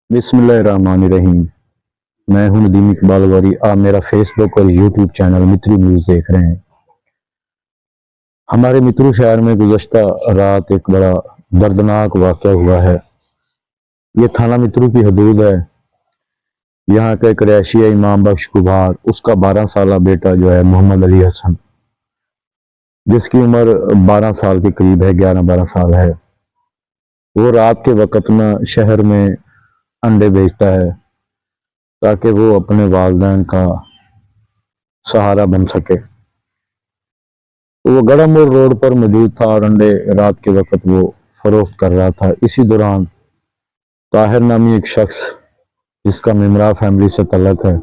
बिस्मिल्लाहिर्रहमानिर्रहीम। मैं हूं नदीम इकबाल वरी। आप मेरा फेसबुक और यूट्यूब चैनल मित्री न्यूज़ देख रहे हैं। हमारे मित्रू शहर में गुज़श्ता रात एक बड़ा दर्दनाक वाक़या हुआ है। ये थाना मित्रू की हदूद है। यहाँ का एक रैशी है इमाम बख्श कुभार, उसका 12 साला बेटा जो है मोहम्मद अली हसन, जिसकी उम्र 12 साल के करीब है, 11-12 साल है। वो रात के वक़्त में शहर में अंडे बेचता है ताकि वो अपने वालिदैन का सहारा बन सके। तो वो गड़मोड़ रोड पर मौजूद था और अंडे रात के वक़्त वो फरोख्त कर रहा था। इसी दौरान ताहिर नामी एक शख्स, जिसका मिमरा फैमिली से तल्लुक़ है,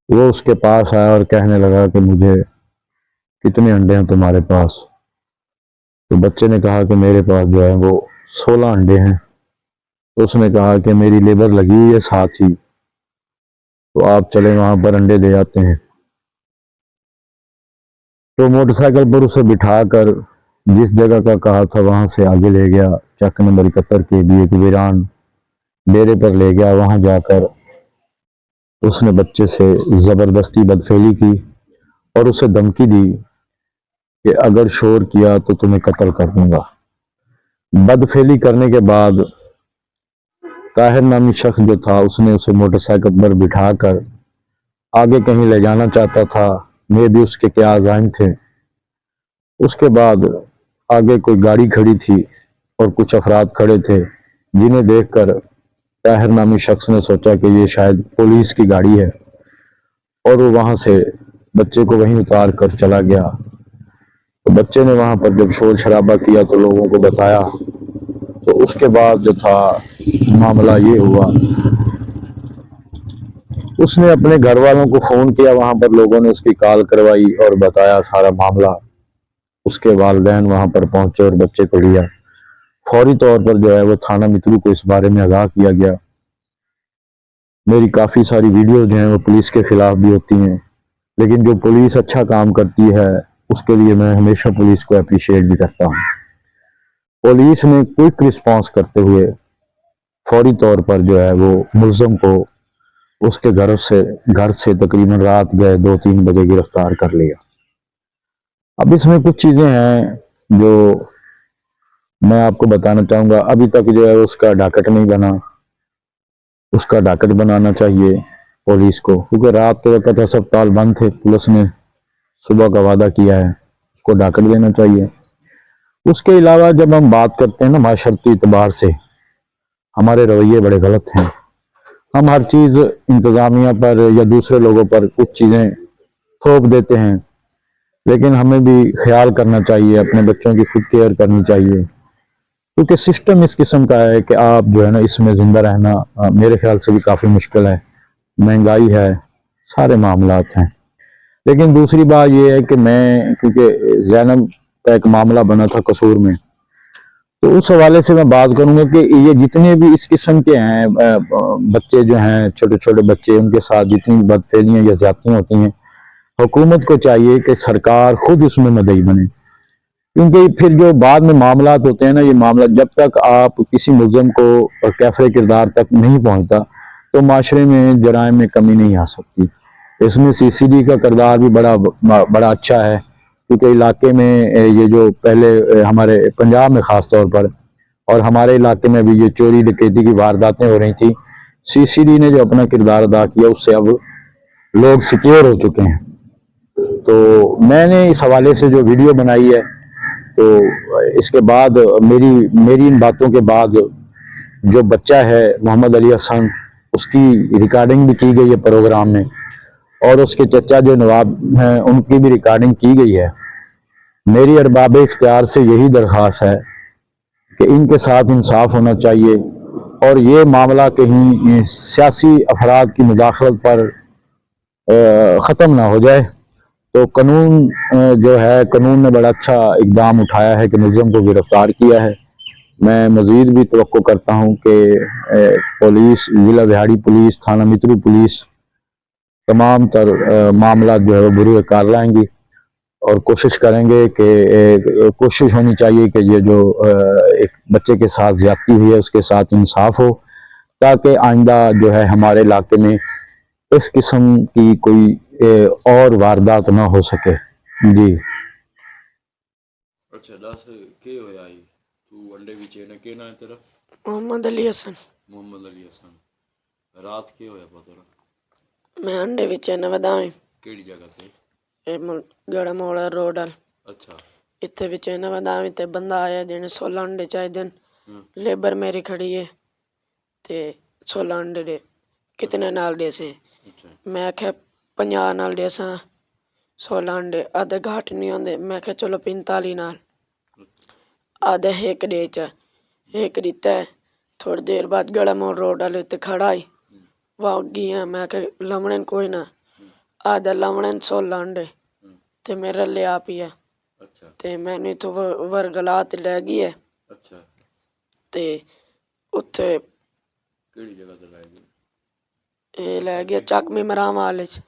वो उसके पास आया और कहने लगा कि मुझे कितने अंडे हैं तुम्हारे पास। तो बच्चे ने कहा कि मेरे पास जो है वो 16 अंडे हैं। तो उसने कहा कि मेरी लेबर लगी हुई है साथ ही, तो आप चले वहाँ पर अंडे दे आते हैं। तो मोटरसाइकिल पर उसे बिठाकर जिस जगह का कहा था वहां से आगे ले गया। चक नंबर 71 के भी एक वीरान डेरे पर ले गया। वहां जाकर उसने बच्चे से जबरदस्ती बदफेली की और उसे धमकी दी कि अगर शोर किया तो तुम्हें कत्ल कर दूंगा। बदफेली करने के बाद ताहिर नामी शख्स जो था, उसने उसे मोटरसाइकिल पर बिठाकर आगे कहीं ले जाना चाहता था। मैं भी उसके क्या अज़ाइम थे। उसके बाद आगे कोई गाड़ी खड़ी थी और कुछ अफराद खड़े थे, जिन्हें देखकर ताहिर नामी शख्स ने सोचा कि ये शायद पुलिस की गाड़ी है, और वो वहां से बच्चे को वहीं उतार कर चला गया। तो बच्चे ने वहां पर जब शोर शराबा किया तो लोगों को बताया। तो उसके बाद जो था मामला ये हुआ, उसने अपने घर वालों को फोन किया, वहां पर लोगों ने उसकी कॉल करवाई और बताया सारा मामला। उसके वालिदैन वहां पर पहुंचे और बच्चे को लिया। फौरी तौर पर जो है वो थाना मित्रू को इस बारे में आगाह किया गया। मेरी काफ़ी सारी वीडियो जो हैं वो पुलिस के खिलाफ भी होती हैं, लेकिन जो पुलिस अच्छा काम करती है उसके लिए मैं हमेशा पुलिस को अप्रिशिएट भी करता हूँ। पुलिस ने क्विक रिस्पांस करते हुए फौरी तौर पर जो है वो मुलज़म को उसके घर से तकरीबन रात गए 2-3 बजे गिरफ्तार कर लिया। अब इसमें कुछ चीज़ें हैं जो मैं आपको बताना चाहूँगा। अभी तक जो है उसका डॉकेट नहीं बना, उसका डॉकेट बनाना चाहिए पुलिस को, क्योंकि रात के वक्त अस्पताल बंद थे। पुलिस ने सुबह का वादा किया है, उसको डॉकेट देना चाहिए। उसके अलावा जब हम बात करते हैं ना, माशरती एतबार से हमारे रवैये बड़े गलत हैं। हम हर चीज़ इंतज़ामिया पर या दूसरे लोगों पर कुछ चीज़ें थोप देते हैं, लेकिन हमें भी ख्याल करना चाहिए, अपने बच्चों की खुद केयर करनी चाहिए, क्योंकि सिस्टम इस किस्म का है कि आप जो है ना इसमें जिंदा रहना मेरे ख्याल से भी काफ़ी मुश्किल है। महंगाई है, सारे मामलात हैं। लेकिन दूसरी बात यह है कि मैं, क्योंकि जैनब का एक मामला बना था कसूर में, तो उस हवाले से मैं बात करूंगा कि ये जितने भी इस किस्म के हैं बच्चे जो हैं, छोटे छोटे बच्चे, उनके साथ जितनी बदफेलियाँ या ज्यादतियाँ होती हैं, हुकूमत को चाहिए कि सरकार खुद उसमें मदई बने। क्योंकि फिर जो बाद में मामला होते हैं ना, ये मामला जब तक आप किसी मुलज़म को कैफरे किरदार तक नहीं पहुंचता तो माशरे में जराइम में कमी नहीं आ सकती। इसमें CCD का किरदार भी बड़ा अच्छा है, क्योंकि इलाके में ये जो पहले हमारे पंजाब में ख़ास तौर पर और हमारे इलाके में भी ये चोरी डकैती की वारदातें हो रही थी, CCD ने जो अपना किरदार अदा किया उससे अब लोग सिक्योर हो चुके हैं। तो मैंने इस हवाले से जो वीडियो बनाई है, तो इसके बाद मेरी इन बातों के बाद जो बच्चा है मोहम्मद अली हसन, उसकी रिकॉर्डिंग भी की गई है प्रोग्राम में, और उसके चचा जो नवाब हैं उनकी भी रिकॉर्डिंग की गई है। मेरी अरबाब इख्तियार से यही दरख्वास्त है कि इनके साथ इंसाफ होना चाहिए और ये मामला कहीं सियासी अफराद की मुदाखलत पर ख़त्म ना हो जाए। तो कानून जो है, कानून ने बड़ा अच्छा इकदाम उठाया है कि मुलज़म को गिरफ्तार किया है। मैं मज़ीद भी तवक्को करता हूँ कि पुलिस, जिला दिहाड़ी पुलिस, थाना मित्रू पुलिस तमाम तर मामला जो है वो बुरे कार लाएंगी और कोशिश करेंगे कि कोशिश होनी चाहिए कि ये जो एक बच्चे के साथ ज्यादती हुई है उसके साथ इंसाफ हो, ताकि आइंदा जो है हमारे इलाके में इस किस्म की कोई और वारदात ना हो सके। जी। अच्छा दस के होया ही तू अंडे विच ने के ना है तेरा? मोहम्मद अली हसन। मोहम्मद अली हसन। रात के होया पता? मैं अंडे विच न वधाई केड़ी जगह ते? गड़ा मोड़ा रोड वाल अच्छा इत्थे विच न वधाई ते बंदा आया जिन्हें 16 अंडे चाहिए। लेबर मेरी खड़ी है ते 16 अंडे दे कितने नाल दे से? अच्छा मैं आख्या 50 नाल दे सा 16 अंडे आधे घाट नहीं होंदे। मैं आख्या चलो 45 नाल आधे एक डे च एक दिता है। थोड़ी देर बाद गड़ा मोड़ रोड वाले उत्ते खड़ा ही वाह गया। मैं आख्या लमने कोई ना आधे लमने 16 अंडे ते मेरे ले आ पिया अच्छा ते मैंने इत्थों वरगला ते लै गई है अच्छा ते उत्थे केड़ी जगह ते लाई गई? लै गया चकमी मराम वाले च।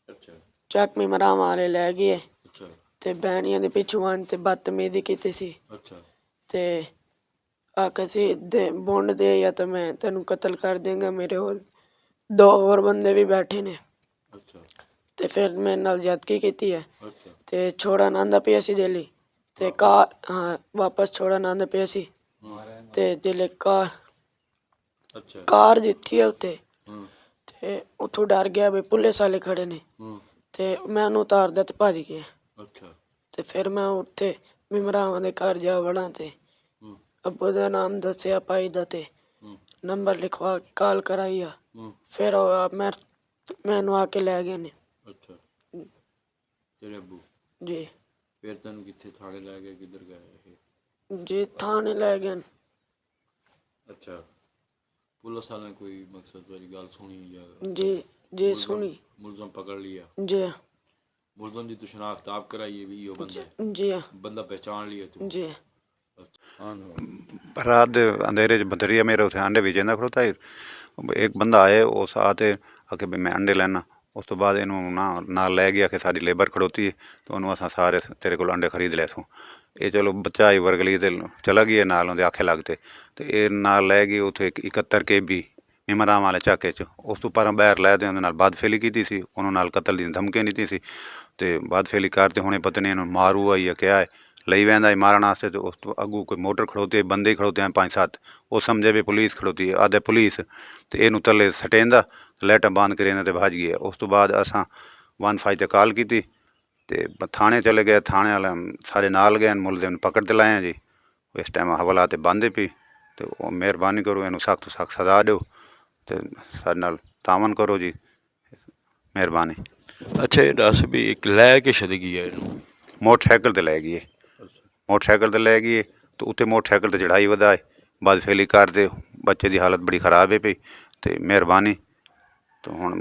अच्छा चकमी मराम वाले लै गए अच्छा ते बैनियां दे पिछू आन ते बदतमीजी कीती सी अच्छा ते आखे सी दे बॉन्ड दे या तो मैं तेनू कत्ल कर देंगा। मेरे होल 2 और बंदे भी बैठे ने अच्छा ते फिर मेरे नाल ज्यादती कीती है अच्छा ते छोड़न आंदा पिया सी दिल्ली ते कार हाँ वापस छोड़न आंदा पिया सी ते दिल्ली अच्छा कार दित्ती है उत्ते हाँ ते उत्थों डर गया भी पुलिस वाले खड़े ने हाँ ते मैं उन्हें उतारदा ते भज गया। अच्छा ते फिर मैं उत्थे मिमरावां दे घर जा वड़ा ते हाँ अब्बू दा नाम दस्सेआ भाई दा ते हाँ नंबर लिखवा के कॉल कराई आ। हाँ फिर मैनू आके लै गए ने। अच्छा तेरे अब्बू जी फिर तेन कित्थे थाने लै गए किधर गए? जी थाने लै गए न। अच्छा पुलिस वाले कोई मकसद वाली गल सुनी या जी जी मुलजम सुनी मुलजम पकड़ लिया? जी मुलजम की तो शनाख्त आप कराई है भी यो बंदा है? जी बंदा पहचान लिया तू? जी हाँ रात दे अंधेरे च बदरिया मेरे उत्थे अंडे बेचना खड़ोता है। एक बंदा आए उस आते आके भी मैं अंडे लैना। उस तो बाद इनू नाल लै गया कि सारी लेबर खड़ोती है तो उन्होंने असा सारे तेरे को अंडे खरीद ले तू। ये चलो बच्चा आई वरगली ते चला गया नाल उनके आखे लगते तो ये नाल लै गए उत्थे 71 KB मिमराम वाले झाके च। उस तो पर बहर लै ते उन्हें बदफेली की सी उन्होंने नाल कतल दी धमकी दी सी ते बदफेली करते हुणे पता नहीं इन्होंने मारू आई क्या है लई वह मारन वास्ते। तो उस तो अगू कोई मोटर खड़ोती है बंदे खड़ोते हैं 5-7 वो समझे भी पुलिस खड़ोती है आधे पुलिस तो इनू थले सटेंदा लाइटां बंद करी इन्हें भज गया। उस तो बाद असां 15 ते कॉल की तो थाने चले गए। थाने वाले सारे नाल गए मुलजिम पकड़ ते लाए जी। इस टाइम हवाला ते बंद पी तो मेहरबानी करो इनू सख्त तो सख्त सजा दो तो सारे नाल तावन करो जी मेहरबानी। अच्छा ये दस भी एक लै के छड़ गया मोटरसाइकिल ते लै गए मोटरसाइकिल ते लै गए तो उत्थे मोटरसाइकिल ते चढ़ाई वधाए बदफेली करते बच्चे की हालत बड़ी खराब है पई तो मेहरबानी तो हुण